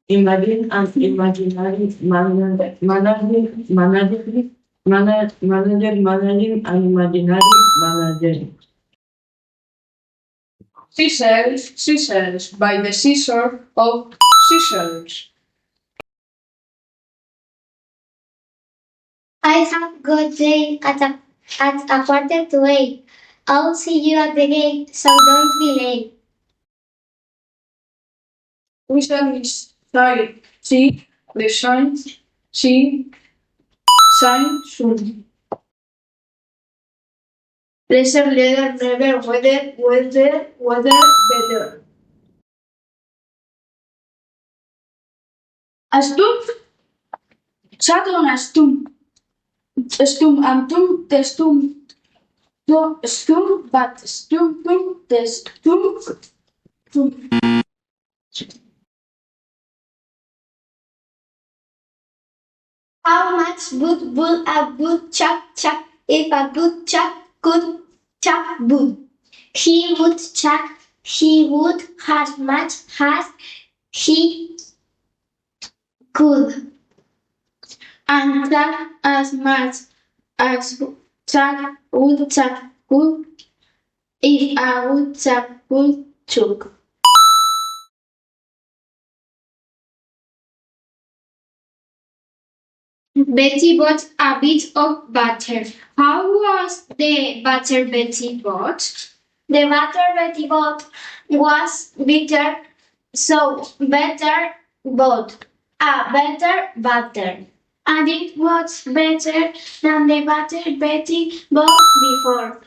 Imagine and imaginary managing and imaginary managing. Scissors, by the scissor of scissors. I have got Jane at 7:45. I'll see you at the gate, so don't be late. We shall see the sign soon. Lesser leather, never weather better. Astum, Saturn Stum antum testum to stum but stum tum testum tum. How much would a woodchuck chuck if a woodchuck could chuck wood? He would chuck, he would as much as he could. And chuck as much as chuck woodchuck could if a woodchuck could chuck. Betty bought a bit of butter. How was the butter Betty bought? The butter Betty bought was bitter, so better bought a better butter. And it was better than the butter Betty bought before.